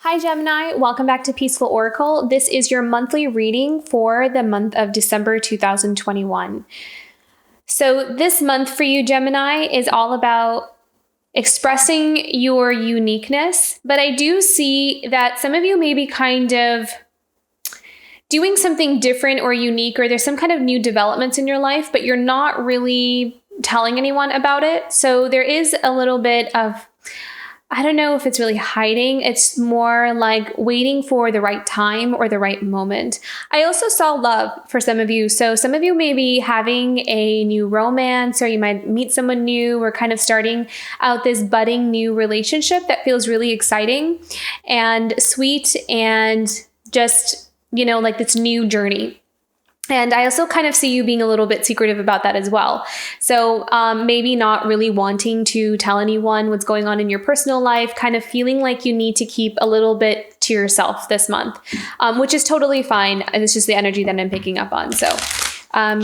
Hi Gemini, welcome back to Peaceful Oracle. This is your monthly reading for the month of December 2021. So this month for you, Gemini, is all about expressing your uniqueness, but I do see that some of you may be kind of doing something different or unique, or there's some kind of new developments in your life, but you're not really telling anyone about it. So there is a little bit of, I don't know if it's really hiding. It's more like waiting for the right time or the right moment. I also saw love for some of you. So some of you may be having a new romance, or you might meet someone new, or kind of starting out this budding new relationship that feels really exciting and sweet and just, like this new journey. And I also kind of see you being a little bit secretive about that as well. So maybe not really wanting to tell anyone what's going on in your personal life, kind of feeling like you need to keep a little bit to yourself this month, which is totally fine. And it's just the energy that I'm picking up on. So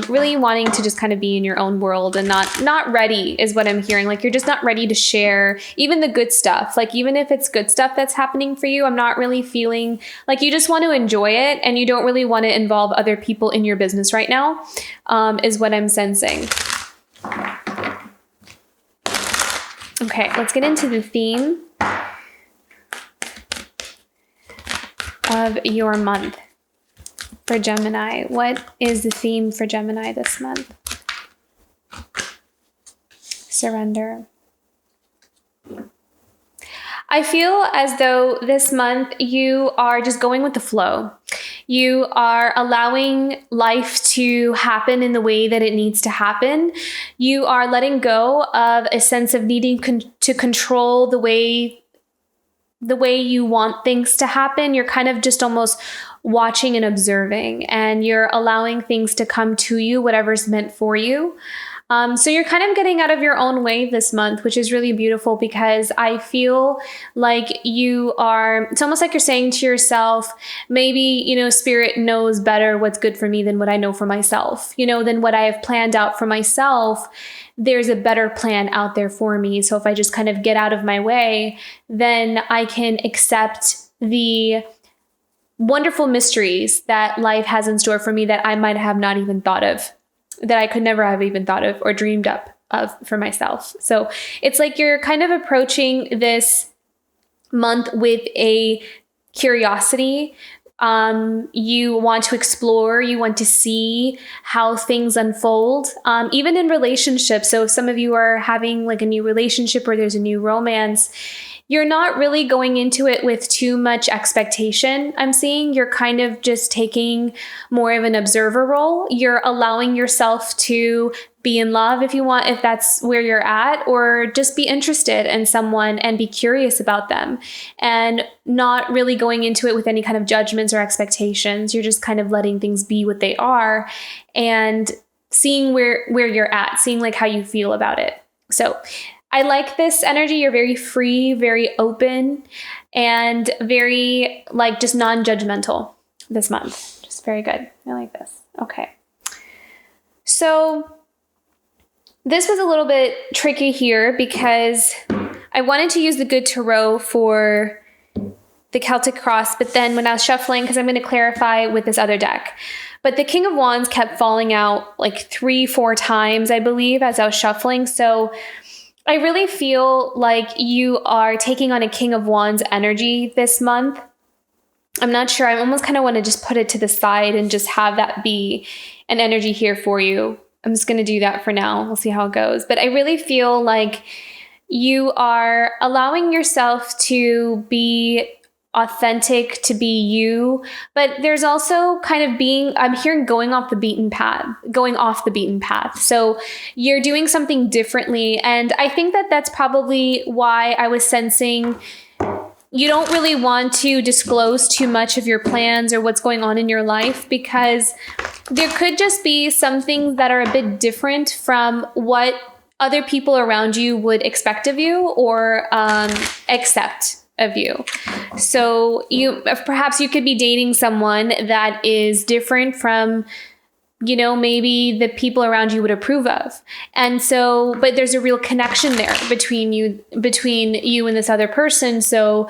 really wanting to just kind of be in your own world and not ready is what I'm hearing. Like you're just not ready to share even the good stuff. Like even if it's good stuff that's happening for you, I'm not really feeling like you just want to enjoy it and you don't really want to involve other people in your business right now, is what I'm sensing. Okay, let's get into the theme of your month. For Gemini, what is the theme for Gemini this month? Surrender. I feel as though this month you are just going with the flow. You are allowing life to happen in the way that it needs to happen. You are letting go of a sense of needing to control the way you want things to happen. You're kind of just almost watching and observing, and you're allowing things to come to you, whatever's meant for you. So you're kind of getting out of your own way this month, which is really beautiful, because I feel like it's almost like you're saying to yourself, maybe, spirit knows better what's good for me than what I know for myself, than what I have planned out for myself. There's a better plan out there for me. So if I just kind of get out of my way, then I can accept the wonderful mysteries that life has in store for me that I might have not even thought of, that I could never have even thought of or dreamed up of for myself. So it's like you're kind of approaching this month with a curiosity. You want to explore, you want to see how things unfold, even in relationships. So if some of you are having like a new relationship or there's a new romance, you're not really going into it with too much expectation. I'm seeing you're kind of just taking more of an observer role. You're allowing yourself to be in love if you want, if that's where you're at, or just be interested in someone and be curious about them, and not really going into it with any kind of judgments or expectations. You're just kind of letting things be what they are and seeing where you're at, seeing like how you feel about it. So I like this energy. You're very free, very open, and very like just non-judgmental this month. Just very good. I like this. Okay. So this was a little bit tricky here because I wanted to use the Good Tarot for the Celtic Cross, but then when I was shuffling, because I'm going to clarify with this other deck, but the King of Wands kept falling out like 3-4 times, I believe, as I was shuffling. So I really feel like you are taking on a King of Wands energy this month. I'm not sure. I almost kind of want to just put it to the side and just have that be an energy here for you. I'm just going to do that for now. We'll see how it goes. But I really feel like you are allowing yourself to be authentic, to be you, but there's also kind of I'm hearing going off the beaten path. So you're doing something differently. And I think that that's probably why I was sensing you don't really want to disclose too much of your plans or what's going on in your life, because there could just be some things that are a bit different from what other people around you would expect of you or accept of you. So perhaps you could be dating someone that is different from, maybe the people around you would approve of. And so, but there's a real connection there between you and this other person. So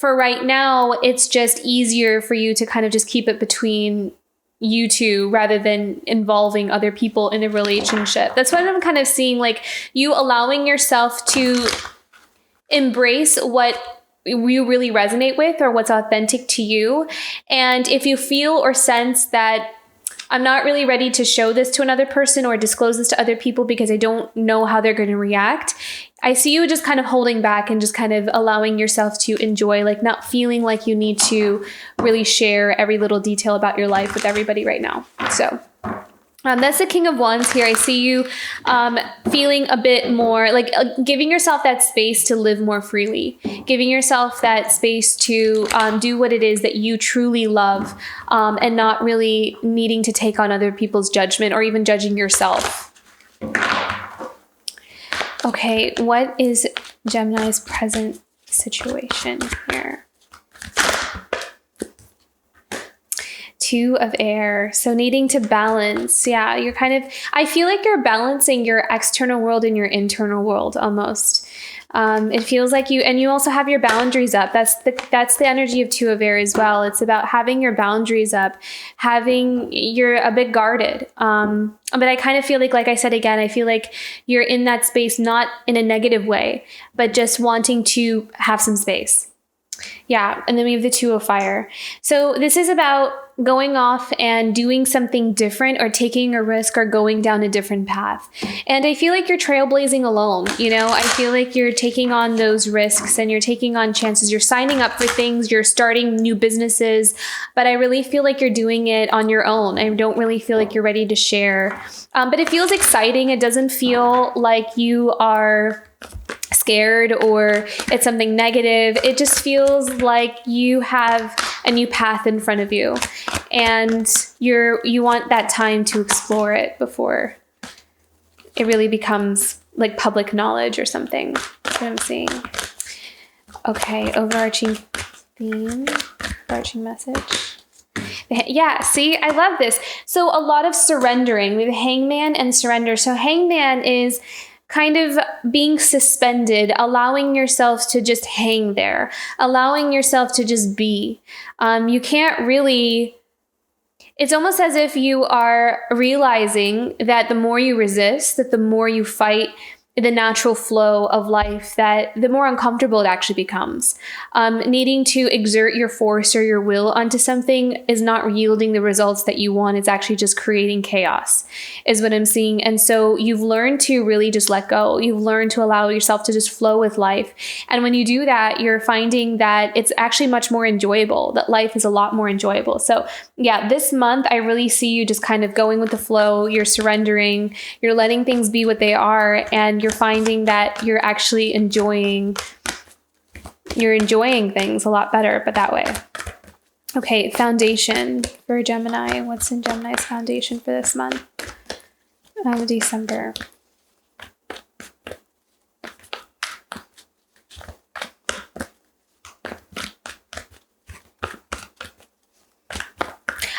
for right now, it's just easier for you to kind of just keep it between you two rather than involving other people in a relationship. That's what I'm kind of seeing, like you allowing yourself to embrace what you really resonate with or what's authentic to you. And if you feel or sense that I'm not really ready to show this to another person or disclose this to other people because I don't know how they're going to react, I see you just kind of holding back and just kind of allowing yourself to enjoy, like not feeling like you need to really share every little detail about your life with everybody right now. So that's the King of Wands here. I see you feeling a bit more like giving yourself that space to live more freely, giving yourself that space to do what it is that you truly love, and not really needing to take on other people's judgment or even judging yourself. Okay, what is Gemini's present situation here? Two of air. So needing to balance. Yeah, you're kind of, I feel like you're balancing your external world and your internal world almost. It feels like you, and you also have your boundaries up. That's the energy of two of air as well. It's about having your boundaries up, you're a bit guarded. But I kind of feel like I said again, I feel like you're in that space, not in a negative way, but just wanting to have some space. Yeah. And then we have the Two of Fire. So this is about going off and doing something different or taking a risk or going down a different path. And I feel like you're trailblazing alone. You know, I feel like you're taking on those risks and you're taking on chances. You're signing up for things. You're starting new businesses. But I really feel like you're doing it on your own. I don't really feel like you're ready to share. But it feels exciting. It doesn't feel like you are scared or it's something negative. It just feels like you have a new path in front of you and you want that time to explore it before it really becomes like public knowledge or something. That's what I'm seeing. Okay, overarching theme, overarching message. Yeah, see, I love this. So a lot of surrendering. We have Hangman and surrender. So Hangman is kind of being suspended, allowing yourself to just hang there, allowing yourself to just be. You can't really, it's almost as if you are realizing that the more you resist, that the more you fight the natural flow of life, that the more uncomfortable it actually becomes. Needing to exert your force or your will onto something is not yielding the results that you want. It's actually just creating chaos, is what I'm seeing. And so you've learned to really just let go. You've learned to allow yourself to just flow with life. And when you do that, you're finding that it's actually much more enjoyable, that life is a lot more enjoyable. So yeah, this month, I really see you just kind of going with the flow. You're surrendering, you're letting things be what they are, and you're finding that you're actually enjoying things a lot better, but that way. Okay, foundation for Gemini. What's in Gemini's foundation for this month? December.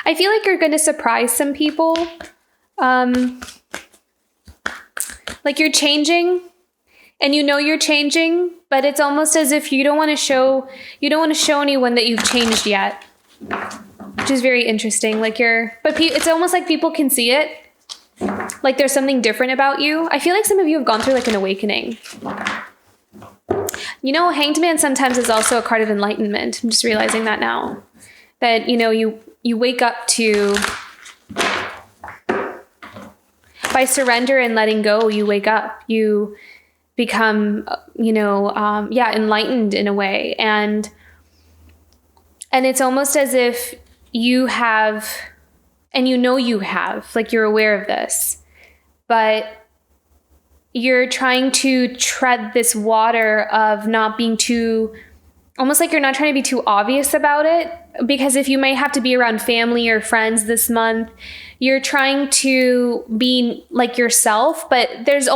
I feel like you're going to surprise some people. Like you're changing and you know you're changing, but it's almost as if you don't want to show anyone that you've changed yet, which is very interesting. Like it's almost like people can see it. Like there's something different about you. I feel like some of you have gone through like an awakening. You know, Hanged Man sometimes is also a card of enlightenment. I'm just realizing that now. That, you know, you wake up to, by surrender and letting go, you wake up, you become, enlightened in a way. And it's almost as if you have, and you have, like you're aware of this, but you're trying to tread this water of not being too, almost like you're not trying to be too obvious about it. Because if you might have to be around family or friends this month, you're trying to be like yourself, but there's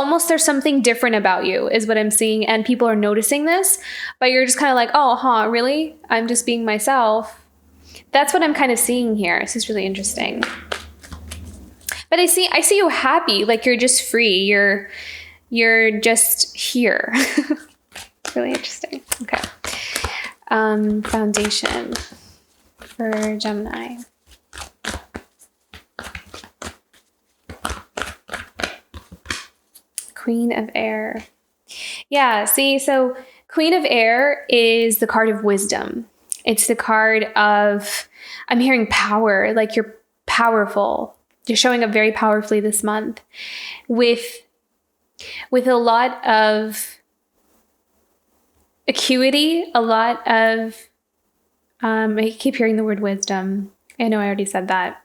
something different about you, is what I'm seeing. And people are noticing this, but you're just kind of like, oh, really? I'm just being myself. That's what I'm kind of seeing here. This is really interesting. But I see you happy, like you're just free. You're just here. Really interesting. Okay. foundation for Gemini. Queen of Air. Yeah, see, so Queen of Air is the card of wisdom. It's the card of, I'm hearing power, like you're powerful. You're showing up very powerfully this month with a lot of acuity, a lot of, I keep hearing the word wisdom. I know I already said that,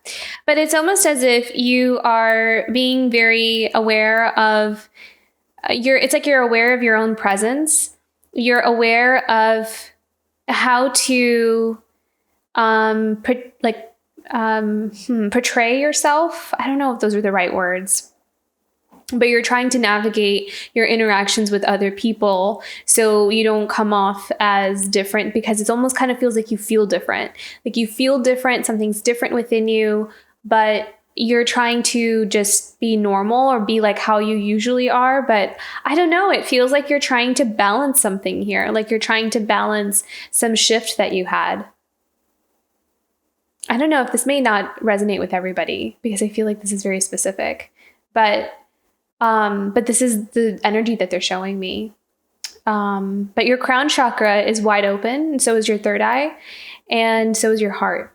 but it's almost as if you are being very aware of it's like you're aware of your own presence. You're aware of how to portray yourself. I don't know if those are the right words, but you're trying to navigate your interactions with other people so you don't come off as different, because it almost kind of feels like you feel different. Like you feel different, something's different within you, but you're trying to just be normal or be like how you usually are. But I don't know, it feels like you're trying to balance something here. Like you're trying to balance some shift that you had. I don't know if this may not resonate with everybody because I feel like this is very specific, but this is the energy that they're showing me. But your crown chakra is wide open, and so is your third eye, and so is your heart.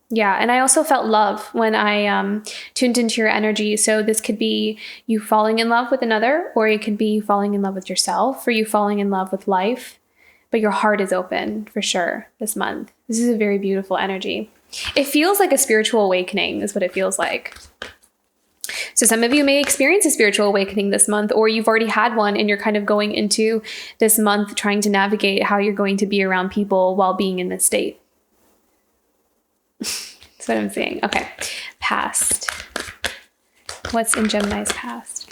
Yeah, and I also felt love when I tuned into your energy. So this could be you falling in love with another, or it could be you falling in love with yourself, or you falling in love with life. But your heart is open for sure this month. This is a very beautiful energy. It feels like a spiritual awakening is what it feels like. So some of you may experience a spiritual awakening this month, or you've already had one and you're kind of going into this month trying to navigate how you're going to be around people while being in this state. That's what I'm saying. Okay. Past. What's in Gemini's past?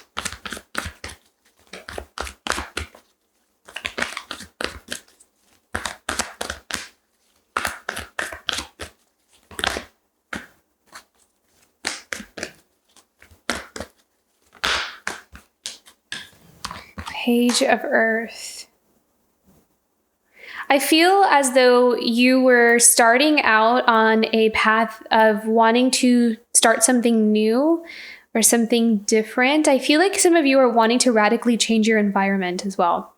Page of Earth. I feel as though you were starting out on a path of wanting to start something new or something different. I feel like some of you are wanting to radically change your environment as well.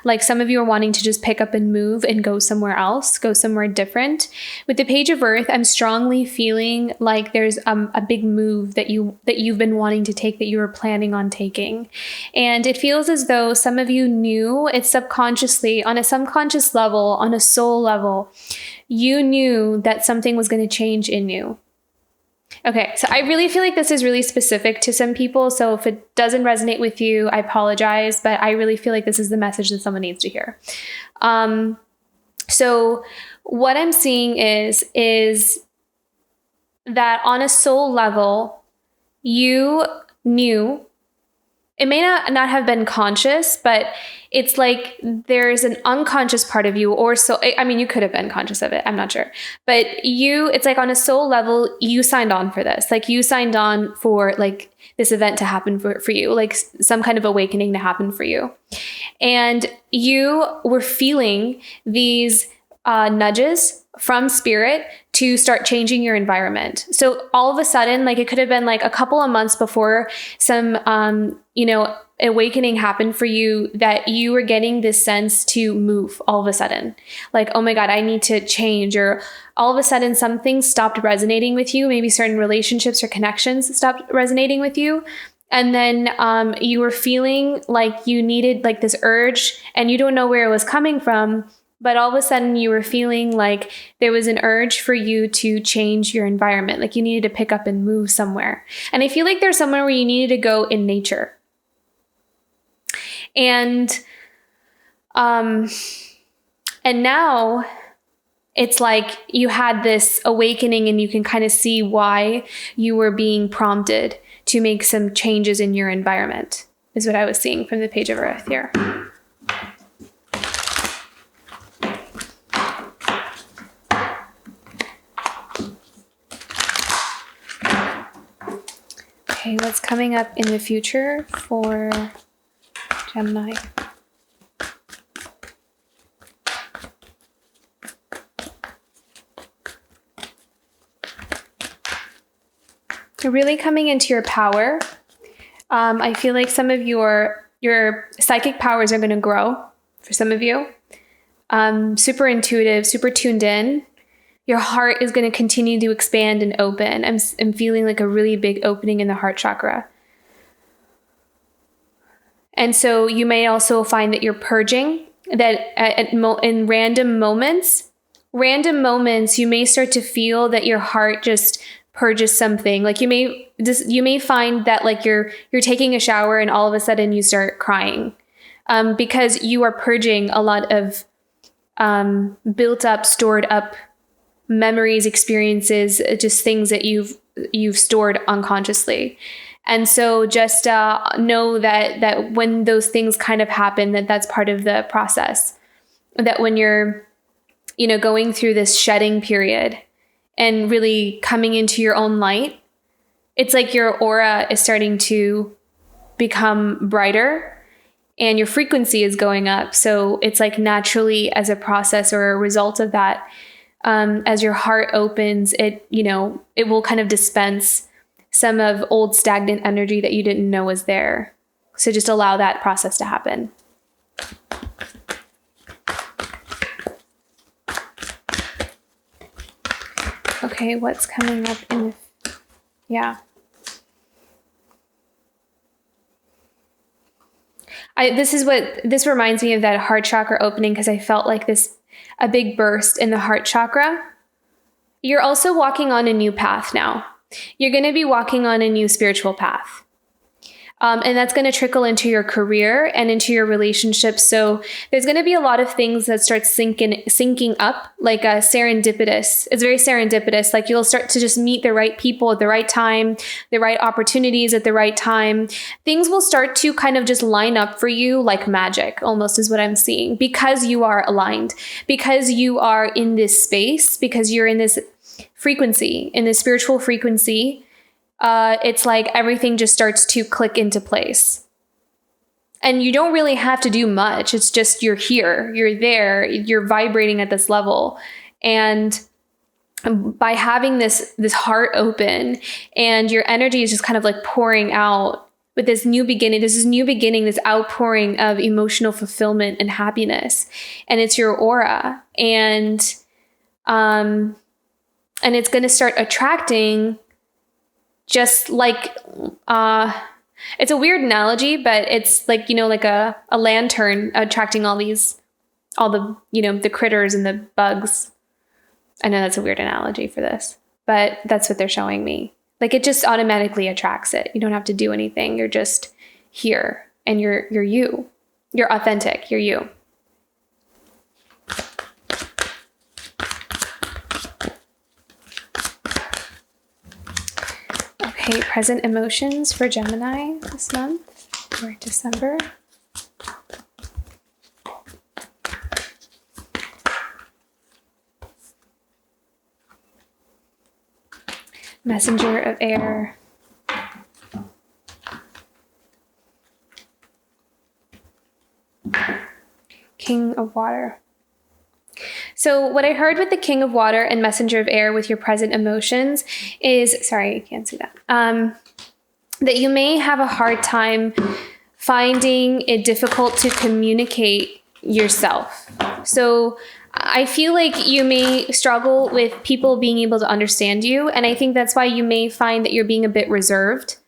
Like some of you are wanting to just pick up and move and go somewhere else, go somewhere different. With the Page of Earth, I'm strongly feeling like there's a big move that you've been wanting to take, that you were planning on taking. And it feels as though some of you knew it subconsciously, on a subconscious level, on a soul level, you knew that something was going to change in you. Okay, so I really feel like this is really specific to some people. So if it doesn't resonate with you, I apologize, but I really feel like this is the message that someone needs to hear. So what I'm seeing is that on a soul level, you knew, it may not have been conscious, but it's like there's an unconscious part of you, or so, I mean, you could have been conscious of it. I'm not sure. But it's like on a soul level, you signed on for this. Like you signed on for like this event to happen for you, like some kind of awakening to happen for you. And you were feeling these nudges from spirit to start changing your environment. So all of a sudden, like it could have been like a couple of months before some, awakening happened for you, that you were getting this sense to move all of a sudden. Like, oh my God, I need to change. Or all of a sudden something stopped resonating with you. Maybe certain relationships or connections stopped resonating with you. And then you were feeling like you needed like this urge, and you don't know where it was coming from. But all of a sudden you were feeling like there was an urge for you to change your environment. Like you needed to pick up and move somewhere. And I feel like there's somewhere where you needed to go in nature. And now it's like you had this awakening, and you can kind of see why you were being prompted to make some changes in your environment, is what I was seeing from the Page of Earth here. Okay, what's coming up in the future for Gemini? really coming into your power. I feel like some of your psychic powers are going to grow for some of you. Super intuitive, super tuned in. Your heart is going to continue to expand and open. I'm feeling like a really big opening in the heart chakra. And so you may also find that you're purging, that in random moments, you may start to feel that your heart just purges something. Like you may find that like you're taking a shower and all of a sudden you start crying, because you are purging a lot of built up, stored up memories, experiences, just things that you've stored unconsciously. And so just know that when those things kind of happen, that's part of the process. That when you're, going through this shedding period and really coming into your own light, it's like your aura is starting to become brighter and your frequency is going up. So it's like naturally, as a process or a result of that, as your heart opens, it will kind of dispense some of old stagnant energy that you didn't know was there. So just allow that process to happen. Okay, what's coming up in this reminds me of that heart chakra opening, because I felt like a big burst in the heart chakra. You're also walking on a new path now. You're going to be walking on a new spiritual path. And that's going to trickle into your career and into your relationships. So there's going to be a lot of things that start syncing up, like serendipitous. It's very serendipitous. Like you'll start to just meet the right people at the right time, the right opportunities at the right time. Things will start to kind of just line up for you like magic, almost, is what I'm seeing, because you are aligned, because you are in this space, because you're in this frequency, in this spiritual frequency. It's like everything just starts to click into place. And you don't really have to do much. It's just you're here, you're there, you're vibrating at this level. And by having this heart open and your energy is just kind of like pouring out with this new beginning, this outpouring of emotional fulfillment and happiness. And it's your aura. And it's going to start attracting, just like, it's a weird analogy, but it's like, like a lantern attracting all the the critters and the bugs. I know that's a weird analogy for this, but that's what they're showing me. Like it just automatically attracts it. You don't have to do anything. You're just here and you're you. You're authentic. You're you. Okay, present emotions for Gemini this month, or December. Messenger of air. King of water. So what I heard with the King of Water and Messenger of Air with your present emotions is, sorry, you can't see that, that you may have a hard time finding it difficult to communicate yourself. So I feel like you may struggle with people being able to understand you. And I think that's why you may find that you're being a bit reserved.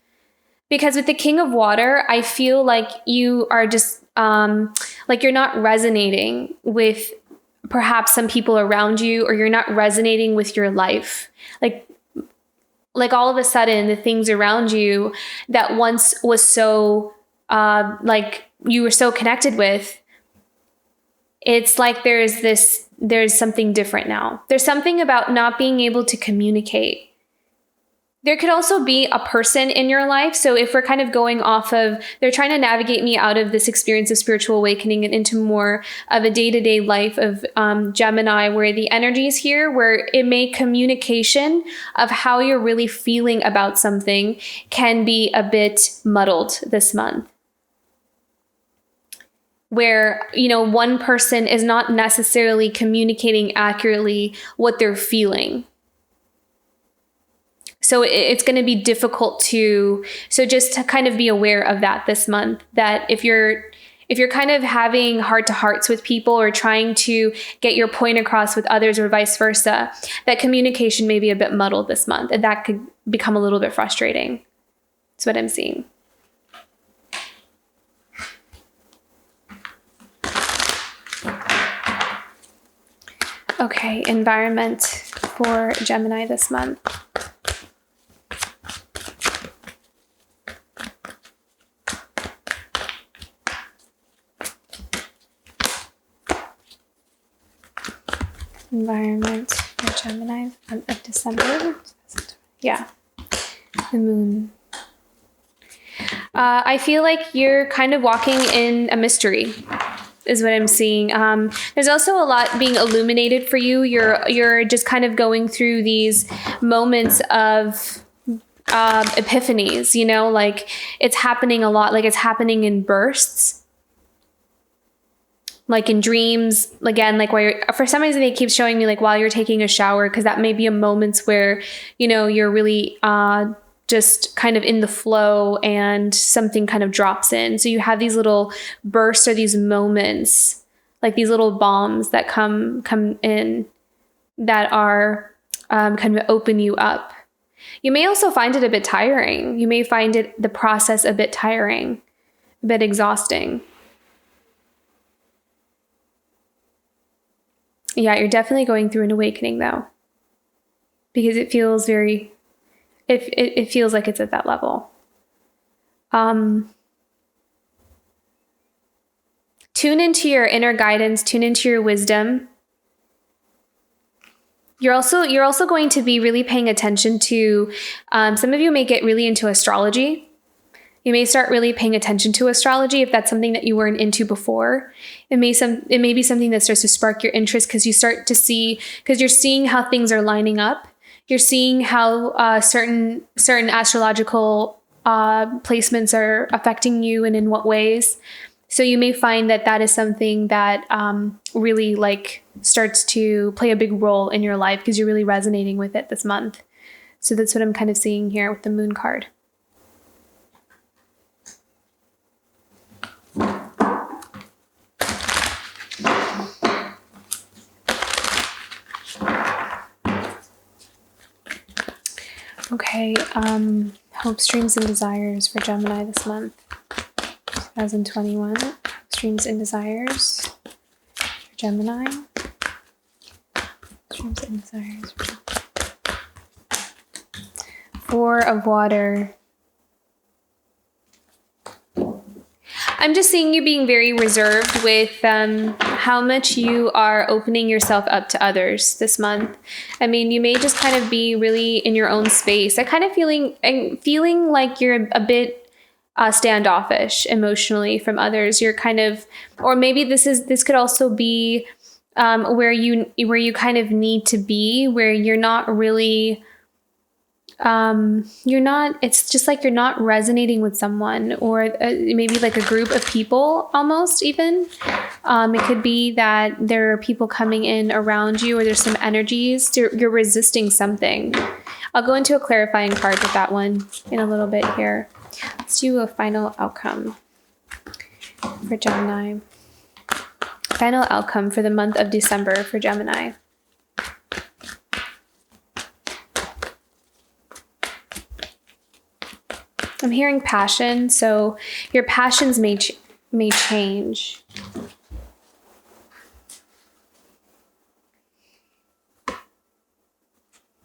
Because with the King of Water, I feel like you are just, like you're not resonating with perhaps some people around you, or you're not resonating with your life. Like all of a sudden the things around you that once was so, like you were so connected with, it's like there's something different now. There's something about not being able to communicate. There could also be a person in your life. So if we're kind of going off of, they're trying to navigate me out of this experience of spiritual awakening and into more of a day-to-day life of Gemini, where the energy is here, where it may communication of how you're really feeling about something can be a bit muddled this month. Where, one person is not necessarily communicating accurately what they're feeling. So it's going to be difficult so just to kind of be aware of that this month, that if you're kind of having heart to hearts with people or trying to get your point across with others or vice versa, that communication may be a bit muddled this month, and that could become a little bit frustrating. That's what I'm seeing. Okay, environment for Gemini this month. Environment for Gemini of December. Yeah, the moon. I feel like you're kind of walking in a mystery, is what I'm seeing. There's also a lot being illuminated for you. You're just kind of going through these moments of epiphanies, you know, like it's happening a lot, like it's happening in bursts. Like in dreams, again, like for some reason it keeps showing me like while you're taking a shower, because that may be a moments where, you know, you're really just kind of in the flow and something kind of drops in. So you have these little bursts or these moments, like these little bombs that come in that are kind of open you up. You may also find it a bit tiring. You may find the process a bit tiring, a bit exhausting. Yeah, you're definitely going through an awakening though, because it feels it feels like it's at that level. Tune into your inner guidance, tune into your wisdom. You're also going to be really paying attention to, some of you may get really into astrology. You may start really paying attention to astrology if that's something that you weren't into before. It may be something that starts to spark your interest because you're seeing how things are lining up. You're seeing how certain astrological placements are affecting you and in what ways. So you may find that is something that really like starts to play a big role in your life because you're really resonating with it this month. So that's what I'm kind of seeing here with the moon card. Okay, hopes, dreams, and desires for Gemini this month, 2021. Hopes, dreams, and desires for Gemini. Dreams and desires. Four of Water. I'm just seeing you being very reserved with how much you are opening yourself up to others this month. I mean, you may just kind of be really in your own space. I'm feeling like you're a bit standoffish emotionally from others. You're kind of, or maybe this could also be where you kind of need to be, where you're not really. It's just like you're not resonating with someone, or maybe like a group of people almost even. It could be that there are people coming in around you, or there's some energies. You're resisting something. I'll go into a clarifying card with that one in a little bit here. Let's do a final outcome for Gemini. Final outcome for the month of December for Gemini. I'm hearing passion, so your passions may change.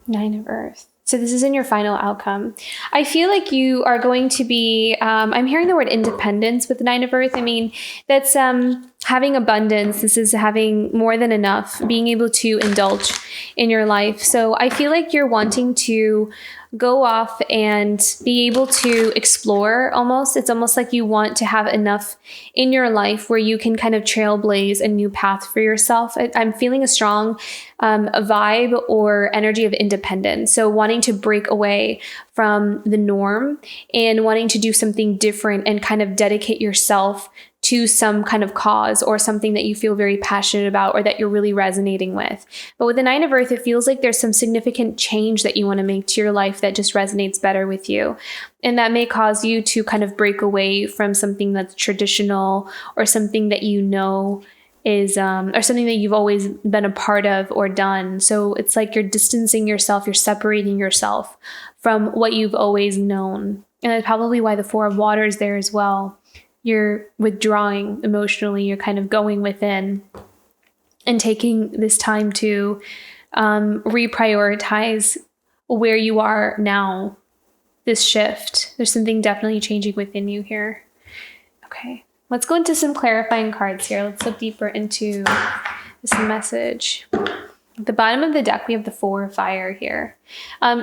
Nine of Earth. So this is in your final outcome. I feel like you are going to be, I'm hearing the word independence with the Nine of Earth. I mean, that's having abundance. This is having more than enough, being able to indulge in your life. So I feel like you're wanting to go off and be able to explore almost. It's almost like you want to have enough in your life where you can kind of trailblaze a new path for yourself. I'm feeling a strong vibe or energy of independence. So wanting to break away from the norm and wanting to do something different and kind of dedicate yourself to some kind of cause or something that you feel very passionate about or that you're really resonating with. But with the Nine of Earth, it feels like there's some significant change that you want to make to your life that just resonates better with you. And that may cause you to kind of break away from something that's traditional or something that you know is, or something that you've always been a part of or done. So it's like you're distancing yourself, you're separating yourself from what you've always known. And that's probably why the Four of Water is there as well. You're withdrawing emotionally, you're kind of going within and taking this time to reprioritize where you are now, this shift. There's something definitely changing within you here. Okay, let's go into some clarifying cards here. Let's look deeper into this message. At the bottom of the deck, we have the Four of Fire here.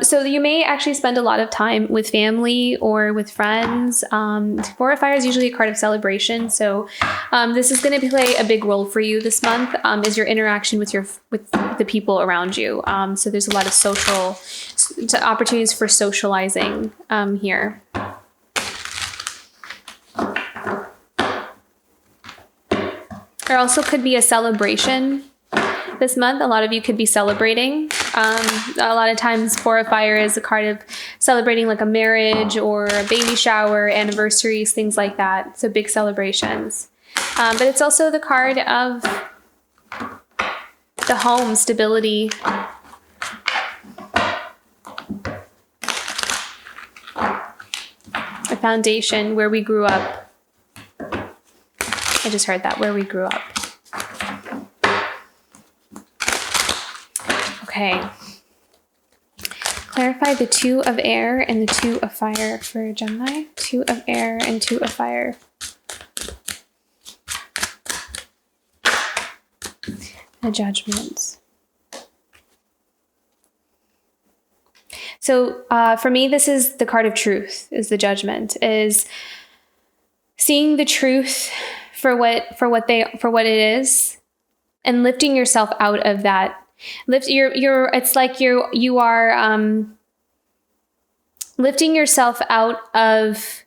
So you may actually spend a lot of time with family or with friends. Four of Fire is usually a card of celebration. So this is going to play a big role for you this month, is your interaction with the people around you. So there's a lot of social opportunities for socializing here. There also could be a celebration this month. A lot of you could be celebrating. A lot of times Four of Fire is a card of celebrating like a marriage or a baby shower, anniversaries, things like that. So big celebrations. But it's also the card of the home, stability. A foundation, where we grew up. I just heard that, where we grew up. Okay. Clarify the Two of Air and the Two of Fire for Gemini. Two of Air and Two of Fire. The Judgment. So for me, this is the card of truth, is the Judgment, is seeing the truth for what it is and lifting yourself out of that. It's like you are lifting yourself out of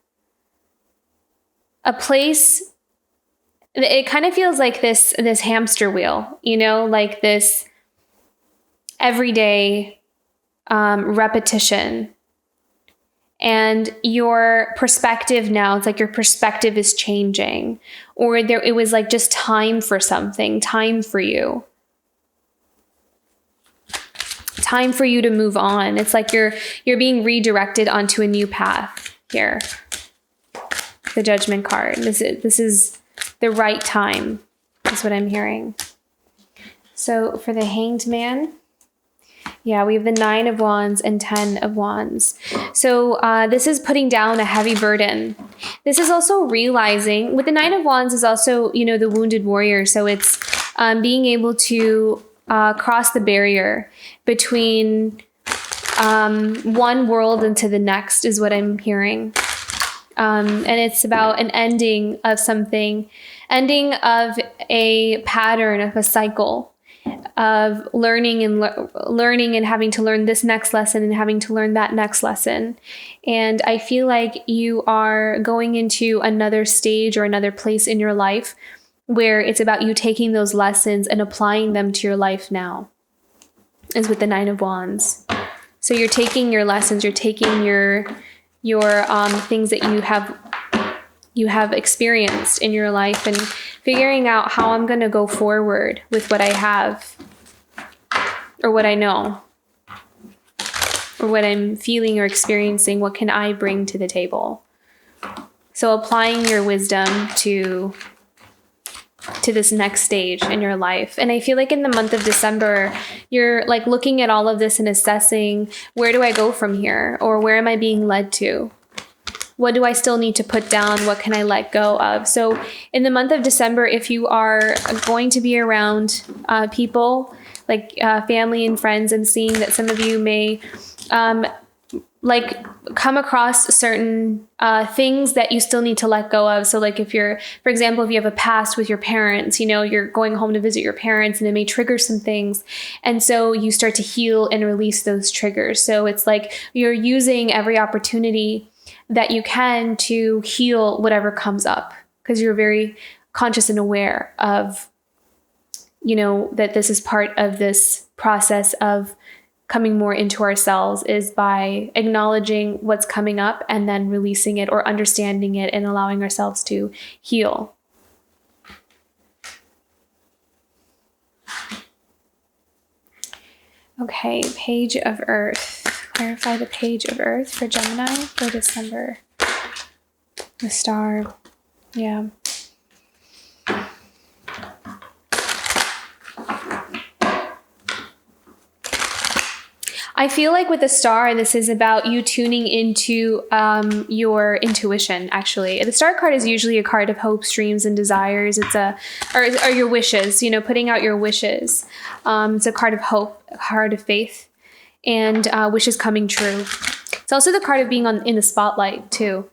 a place. It kind of feels like this hamster wheel, like this everyday repetition. And your perspective now, it's like your perspective is changing, or it was like just time for something, time for you. Time for you to move on. It's like you're being redirected onto a new path here. The Judgment card. This is the right time, is what I'm hearing. So for the Hanged Man, yeah, we have the 9 of Wands and 10 of Wands. So this is putting down a heavy burden. This is also realizing, with the 9 of Wands is also, the wounded warrior. So it's being able to cross the barrier between one world into the next, is what I'm hearing. And it's about an ending of something, ending of a pattern, of a cycle of learning and having to learn this next lesson and having to learn that next lesson. And I feel like you are going into another stage or another place in your life where it's about you taking those lessons and applying them to your life now, is with the 9 of Wands. So you're taking your lessons, you're taking your things that you have experienced in your life and figuring out how I'm going to go forward with what I have or what I know or what I'm feeling or experiencing. What can I bring to the table? So applying your wisdom to this next stage in your life. And I feel like in the month of December, you're like looking at all of this and assessing, where do I go from here? Or where am I being led to? What do I still need to put down? What can I let go of? So in the month of December, if you are going to be around people like family and friends, and seeing that some of you may come across certain things that you still need to let go of. So like if you're, for example, if you have a past with your parents, you're going home to visit your parents and it may trigger some things. And so you start to heal and release those triggers. So it's like you're using every opportunity that you can to heal whatever comes up, because you're very conscious and aware of, that this is part of this process of coming more into ourselves, is by acknowledging what's coming up and then releasing it or understanding it and allowing ourselves to heal. Okay, Page of Earth. Clarify the Page of Earth for Gemini for December. The Star. Yeah. I feel like with the Star, this is about you tuning into your intuition, actually. The Star card is usually a card of hopes, dreams, and desires. It's or your wishes, putting out your wishes. It's a card of hope, a card of faith, and wishes coming true. It's also the card of being in the spotlight, too.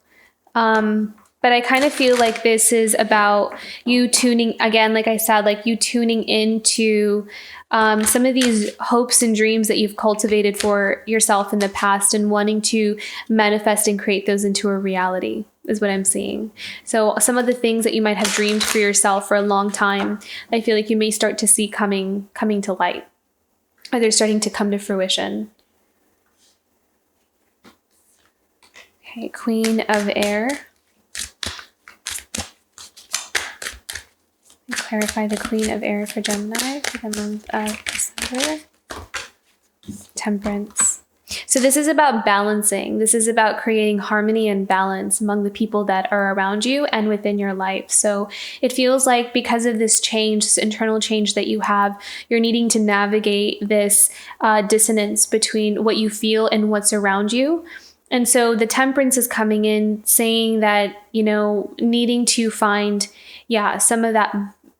But I kind of feel like this is about you tuning, again, like I said, like you tuning into some of these hopes and dreams that you've cultivated for yourself in the past and wanting to manifest and create those into a reality is what I'm seeing. So some of the things that you might have dreamed for yourself for a long time, I feel like you may start to see coming to light, or they're starting to come to fruition. Okay, Queen of Air. Clarify the Queen of Air for Gemini for the month of December. Temperance. So this is about balancing. This is about creating harmony and balance among the people that are around you and within your life. So it feels like because of this change, this internal change that you have, you're needing to navigate this dissonance between what you feel and what's around you. And so the Temperance is coming in saying that, needing to find, some of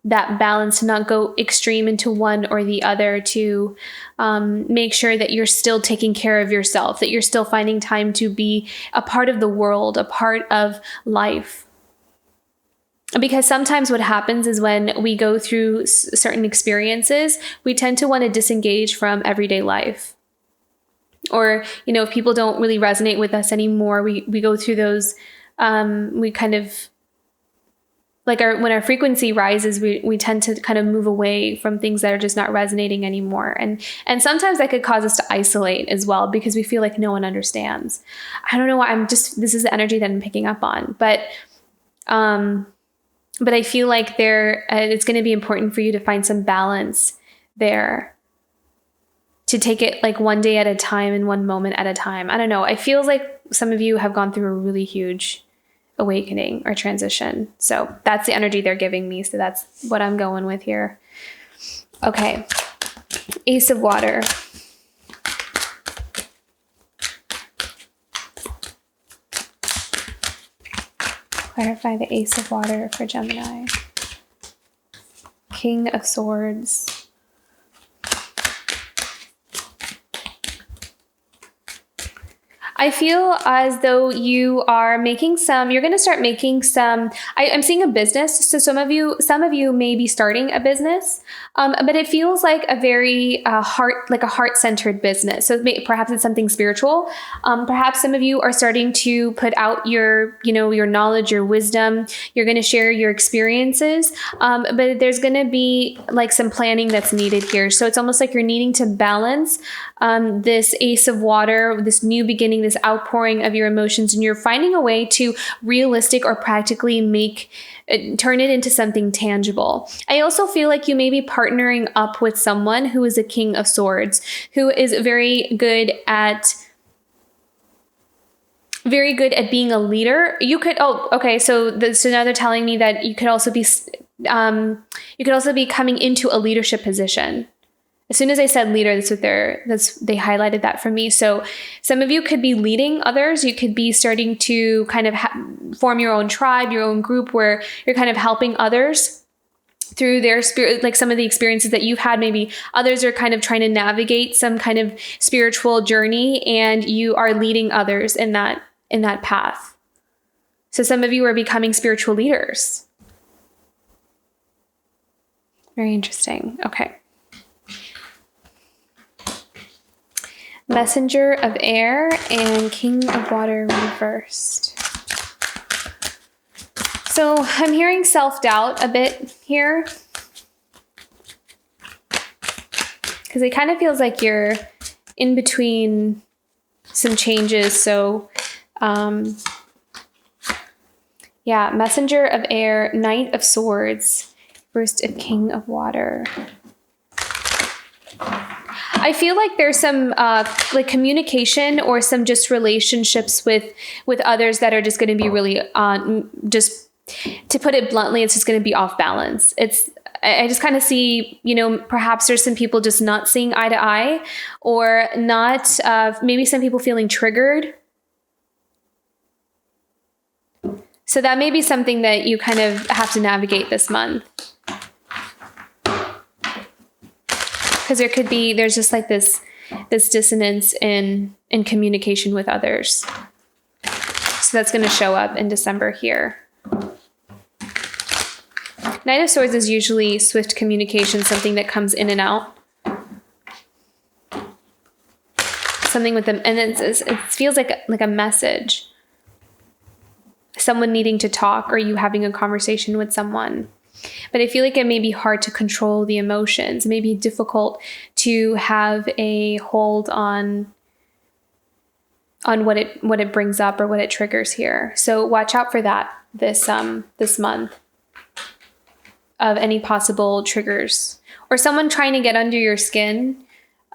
that balance, to not go extreme into one or the other, to make sure that you're still taking care of yourself, that you're still finding time to be a part of the world, a part of life. Because sometimes what happens is when we go through certain experiences, we tend to want to disengage from everyday life. Or, if people don't really resonate with us anymore, we go through those, we kind of, like when our frequency rises, we tend to kind of move away from things that are just not resonating anymore. And sometimes that could cause us to isolate as well, because we feel like no one understands. I don't know why, this is the energy that I'm picking up on, but I feel like it's going to be important for you to find some balance there, to take it like one day at a time and one moment at a time. I don't know. It feels like some of you have gone through a really huge awakening or transition. So that's the energy they're giving me. So that's what I'm going with here. Okay. Ace of Water. Clarify the Ace of Water for Gemini. King of Swords. I feel as though you are you're going to start making some, I'm seeing a business. So some of you may be starting a business, but it feels like a very heart-centered business. So perhaps it's something spiritual. Perhaps some of you are starting to put out your knowledge, your wisdom. You're going to share your experiences, but there's going to be like some planning that's needed here. So it's almost like you're needing to balance this Ace of Water, this new beginning, this outpouring of your emotions, and you're finding a way to realistic or practically turn it into something tangible. I also feel like you may be partnering up with someone who is a King of Swords, who is very good at being a leader. You could, so now they're telling me that you could also be coming into a leadership position. As soon as I said leader, they highlighted that for me. So some of you could be leading others. You could be starting to kind of form your own tribe, your own group, where you're kind of helping others through their spirit, like some of the experiences that you've had. Maybe others are kind of trying to navigate some kind of spiritual journey, and you are leading others in that path. So some of you are becoming spiritual leaders. Very interesting. Okay. Messenger of Air and King of Water reversed. So I'm hearing self-doubt a bit here, because it kind of feels like you're in between some changes. So yeah, Messenger of Air, Knight of Swords, First of King of Water. I feel like there's some like communication or some just relationships with others that are just going to be really just, to put it bluntly, it's just going to be off balance. I just kind of see, perhaps there's some people just not seeing eye to eye, or not, maybe some people feeling triggered. So that may be something that you kind of have to navigate this month. Because there's just like this dissonance in communication with others. So that's going to show up in December here. Knight of Swords is usually swift communication, something that comes in and out. Something with them, and it feels like a message. Someone needing to talk, or you having a conversation with someone. But I feel like it may be hard to control the emotions. It may be difficult to have a hold on what it brings up or what it triggers here. So watch out for that this month, of any possible triggers, or someone trying to get under your skin.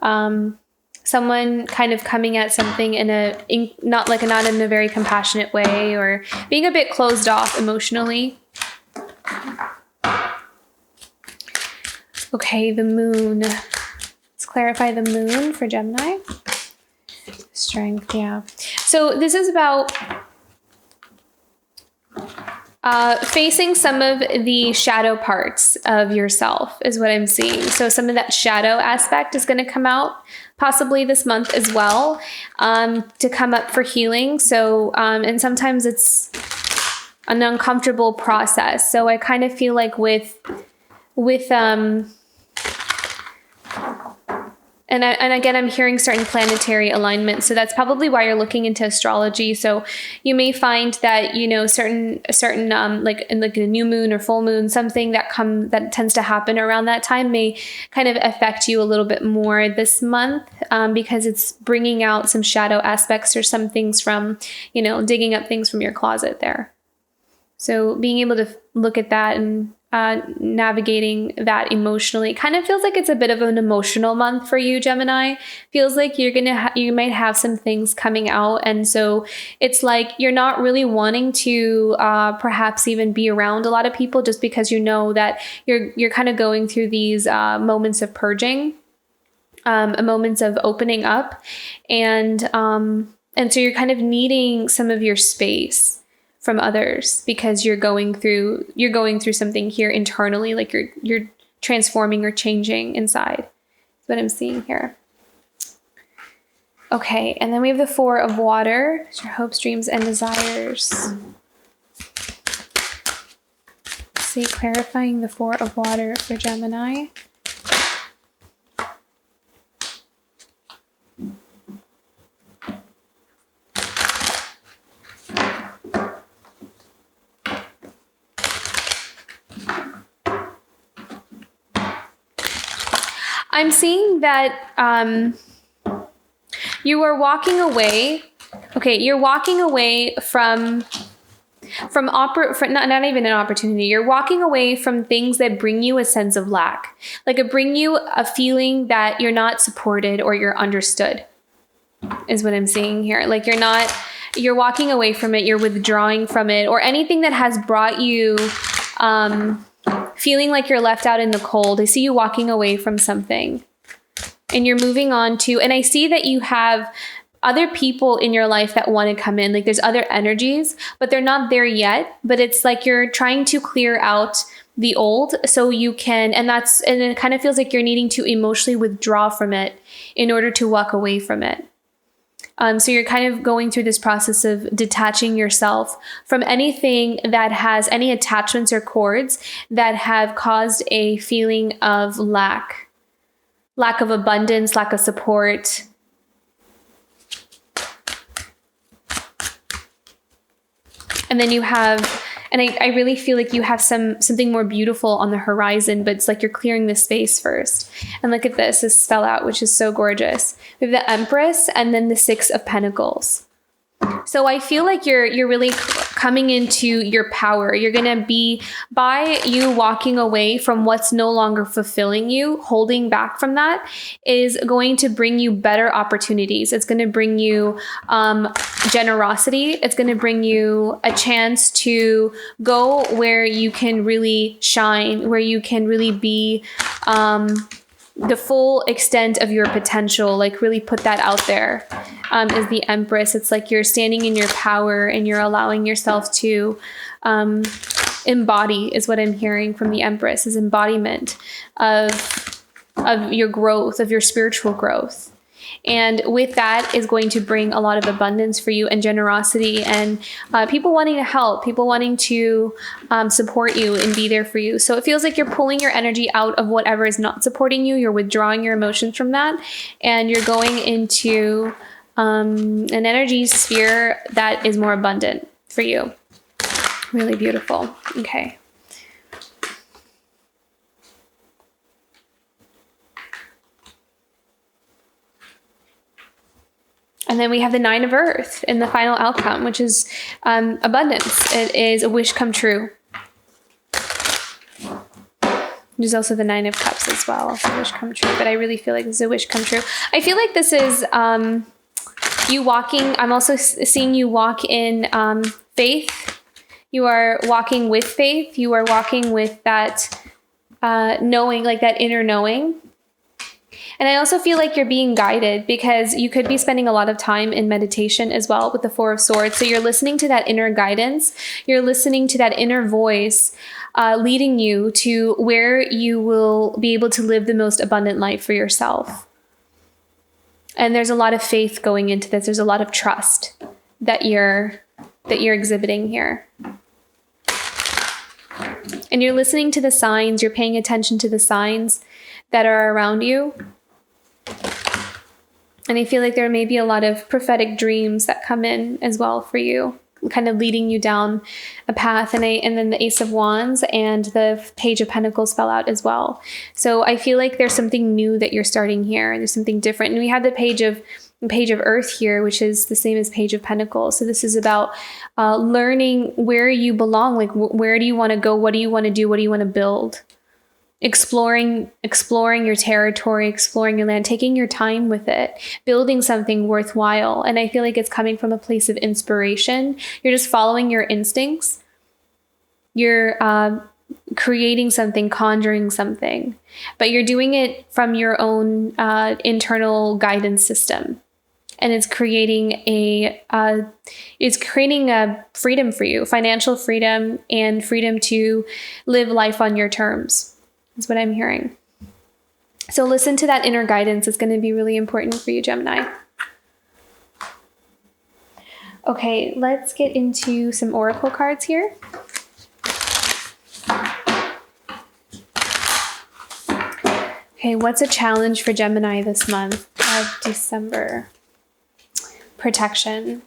Someone kind of coming at something not in a very compassionate way, or being a bit closed off emotionally. Okay, the moon. Let's clarify the moon for Gemini. Strength, yeah. So this is about facing some of the shadow parts of yourself, is what I'm seeing. So some of that shadow aspect is going to come out possibly this month as well, to come up for healing. So, and sometimes it's an uncomfortable process. So I kind of feel like with and again, I'm hearing certain planetary alignments. So that's probably why you're looking into astrology. So you may find that, certain like in like a new moon or full moon, something that tends to happen around that time may kind of affect you a little bit more this month, because it's bringing out some shadow aspects, or some things from, digging up things from your closet there. So being able to look at that and navigating that emotionally, kind of feels like it's a bit of an emotional month for you, Gemini. Feels like you might have some things coming out, and so it's like you're not really wanting to perhaps even be around a lot of people, just because you know that you're kind of going through these moments of purging, moments of opening up, and so you're kind of needing some of your space from others, because you're going through something here internally, like you're transforming or changing inside. That's what I'm seeing here. Okay, and then we have the Four of Water. It's your hopes, dreams, and desires. Let's see, clarifying the Four of Water for Gemini. I'm seeing that you are walking away. Okay, you're walking away from not even an opportunity. You're walking away from things that bring you a sense of lack. Like it bring you a feeling that you're not supported or you're understood, is what I'm seeing here. Like you're walking away from it, you're withdrawing from it, or anything that has brought you feeling like you're left out in the cold. I see you walking away from something, and you're moving on to, and I see that you have other people in your life that want to come in. Like there's other energies, but they're not there yet. But it's like you're trying to clear out the old so you can, and it kind of feels like you're needing to emotionally withdraw from it in order to walk away from it. So you're kind of going through this process of detaching yourself from anything that has any attachments or cords that have caused a feeling of lack of abundance, lack of support. And then you have And I really feel like you have something more beautiful on the horizon, but it's like you're clearing the space first. And look at this spell out, which is so gorgeous. We have the Empress and then the Six of Pentacles. So I feel like you're really coming into your power. You're going to be, by you walking away from what's no longer fulfilling you, holding back from that is going to bring you better opportunities. It's going to bring you generosity. It's going to bring you a chance to go where you can really shine, where you can really be the full extent of your potential, like really put that out there. Is the Empress. It's like you're standing in your power and you're allowing yourself to embody, is what I'm hearing from the Empress, is embodiment of your growth, of your spiritual growth. And with that is going to bring a lot of abundance for you and generosity and people wanting to help, people wanting to support you and be there for you. So it feels like you're pulling your energy out of whatever is not supporting you. You're withdrawing your emotions from that. And you're going into an energy sphere that is more abundant for you. Really beautiful. Okay. And then we have the Nine of Earth in the final outcome, which is abundance. It is a wish come true. There's also the Nine of Cups as well, also wish come true. But I really feel like this is a wish come true. I feel like this is you walking. I'm also seeing you walk in faith. You are walking with faith. You are walking with that knowing, like that inner knowing. And I also feel like you're being guided because you could be spending a lot of time in meditation as well with the Four of Swords. So you're listening to that inner guidance. You're listening to that inner voice leading you to where you will be able to live the most abundant life for yourself. And there's a lot of faith going into this. There's a lot of trust that you're exhibiting here. And you're listening to the signs. You're paying attention to the signs that are around you. And I feel like there may be a lot of prophetic dreams that come in as well for you, kind of leading you down a path. And then the Ace of Wands and the Page of Pentacles fell out as well. So I feel like there's something new that you're starting here. There's something different. And we have the Page of Earth here, which is the same as Page of Pentacles. So this is about learning where you belong. Like, where do you want to go? What do you want to do? What do you want to build? Exploring your territory, exploring your land, taking your time with it, building something worthwhile. And I feel like it's coming from a place of inspiration. You're just following your instincts. You're creating something, conjuring something, but you're doing it from your own internal guidance system. And it's creating a freedom for you, financial freedom and freedom to live life on your terms. Is what I'm hearing. So listen to that inner guidance. It's going to be really important for you, Gemini. Okay, let's get into some oracle cards here. Okay, what's a challenge for Gemini this month of December? Protection.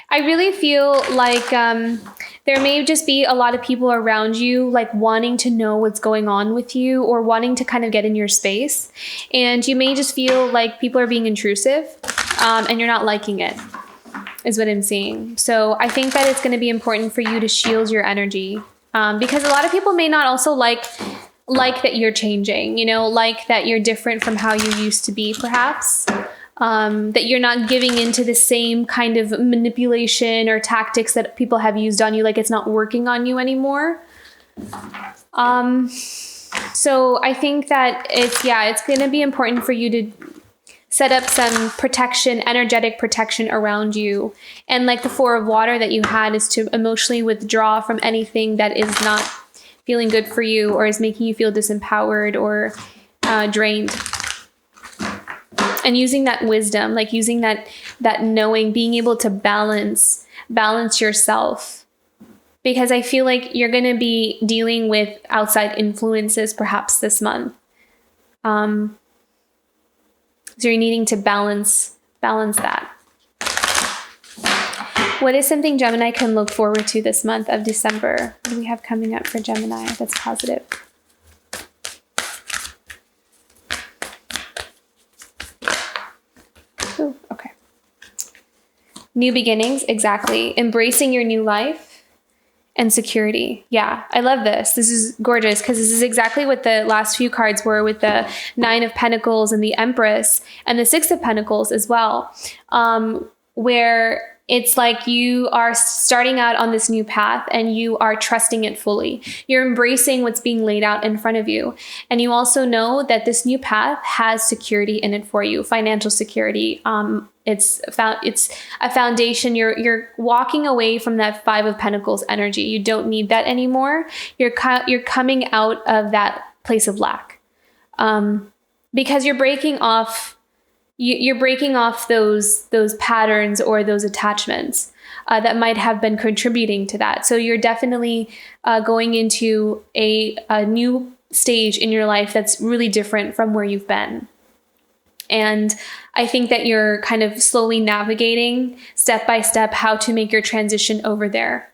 I really feel like there may just be a lot of people around you like wanting to know what's going on with you or wanting to kind of get in your space. And you may just feel like people are being intrusive and you're not liking it, is what I'm seeing. So I think that it's going to be important for you to shield your energy because a lot of people may not also like that you're changing, like that you're different from how you used to be, perhaps. That you're not giving into the same kind of manipulation or tactics that people have used on you, like it's not working on you anymore. So I think that it's going to be important for you to set up some protection, energetic protection around you. And like the Four of Water that you had is to emotionally withdraw from anything that is not feeling good for you or is making you feel disempowered or drained. And using that wisdom, like using that knowing, being able to balance yourself. Because I feel like you're going to be dealing with outside influences perhaps this month. So you're needing to balance that. What is something Gemini can look forward to this month of December? What do we have coming up for Gemini that's positive? Ooh, okay. New beginnings, exactly. Embracing your new life. And security. Yeah, I love this. This is gorgeous because this is exactly what the last few cards were with the Nine of Pentacles and the Empress and the Six of Pentacles as well, where it's like you are starting out on this new path and you are trusting it fully. You're embracing what's being laid out in front of you. And you also know that this new path has security in it for you, financial security. It's a foundation. You're walking away from that Five of Pentacles energy. You don't need that anymore. You're coming out of that place of lack, because you're breaking off. You're breaking off those patterns or those attachments that might have been contributing to that. So you're definitely going into a new stage in your life that's really different from where you've been. And I think that you're kind of slowly navigating step by step how to make your transition over there.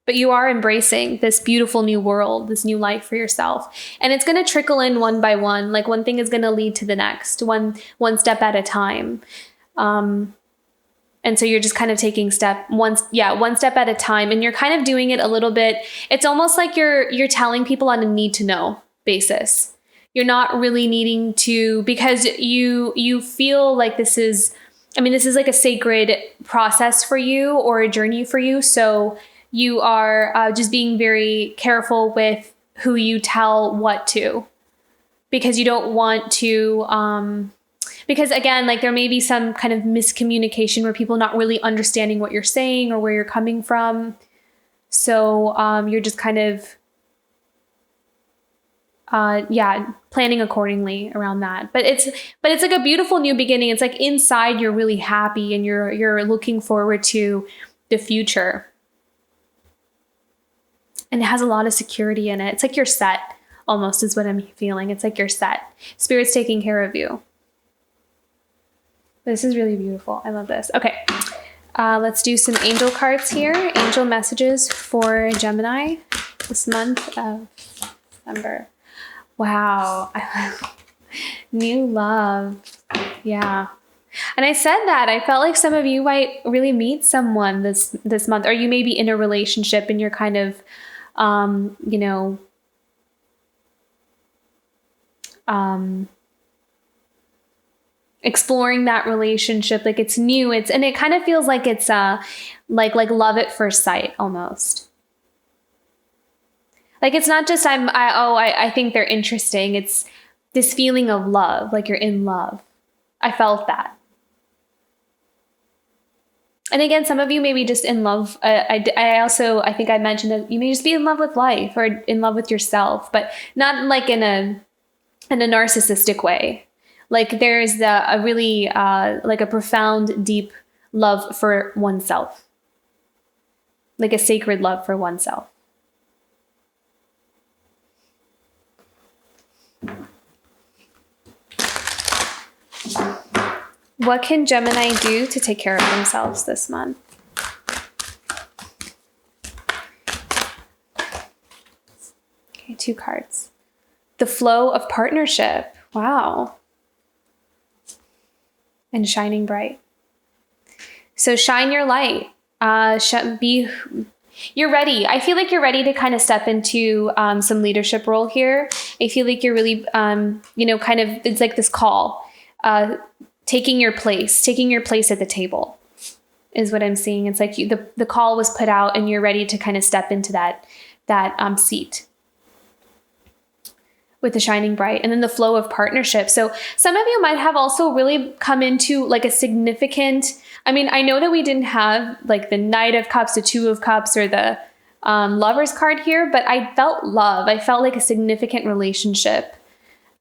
But you are embracing this beautiful new world, this new life for yourself. And it's going to trickle in one by one. Like one thing is going to lead to the next, one step at a time. And so you're just kind of taking one step at a time. And you're kind of doing it a little bit. It's almost like you're telling people on a need to know basis. You're not really needing to, because you feel like this is like a sacred process for you or a journey for you. So you are just being very careful with who you tell what to, because you don't want to, because again, like there may be some kind of miscommunication where people not really understanding what you're saying or where you're coming from. So you're just kind of, planning accordingly around that. But it's like a beautiful new beginning. It's like inside you're really happy and you're looking forward to the future. And it has a lot of security in it. It's like you're set, almost is what I'm feeling. It's like you're set. Spirit's taking care of you. This is really beautiful. I love this. Okay. Let's do some angel cards here. Angel messages for Gemini this month of December. Wow. New love. Yeah. And I said that I felt like some of you might really meet someone this month, or you may be in a relationship and you're kind of, exploring that relationship. Like it's new. And it kind of feels like it's like love at first sight almost. Like it's not just I think they're interesting. It's this feeling of love, like you're in love. I felt that. And again, some of you may be just in love. I think I mentioned that you may just be in love with life or in love with yourself, but not like in a narcissistic way. Like there's a really like a profound, deep love for oneself, like a sacred love for oneself. What can Gemini do to take care of themselves this month? Okay, 2 cards. The flow of partnership. Wow. And shining bright. So shine your light. You're ready. I feel like you're ready to kind of step into some leadership role here. I feel like you're really, kind of, it's like this call. Taking your place at the table is what I'm seeing. It's like the call was put out and you're ready to kind of step into that seat with the shining bright. And then the flow of partnership. So some of you might have also really come into like a significant, I know that we didn't have like the Knight of Cups, the Two of Cups, or the Lover's card here, but I felt love. I felt like a significant relationship.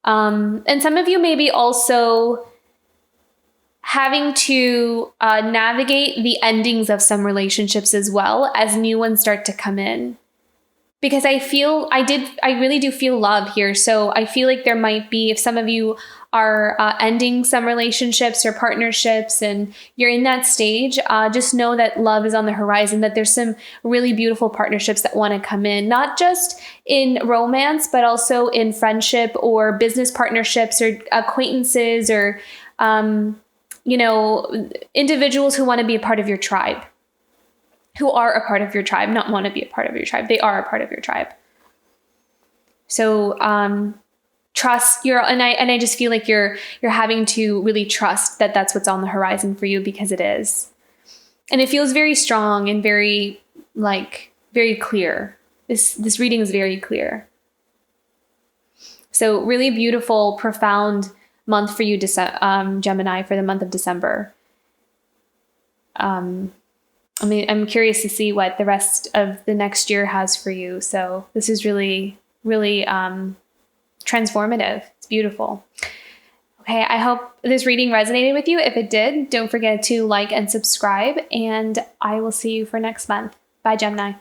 And some of you may be also having to navigate the endings of some relationships as well as new ones start to come in. Because I really do feel love here. So I feel like there might be, if some of you are ending some relationships or partnerships, and you're in that stage, just know that love is on the horizon, that there's some really beautiful partnerships that want to come in, not just in romance, but also in friendship or business partnerships or acquaintances or, individuals who want to be a part of your tribe, who are a part of your tribe, not want to be a part of your tribe. They are a part of your tribe. So, trust I just feel like you're having to really trust that that's what's on the horizon for you, because it is. And it feels very strong and very clear. This reading is very clear. So really beautiful, profound month for you, Gemini, for the month of December. I'm curious to see what the rest of the next year has for you. So this is really, really, transformative. It's beautiful. Okay, I hope this reading resonated with you. If it did, don't forget to like and subscribe, and I will see you for next month. Bye, Gemini.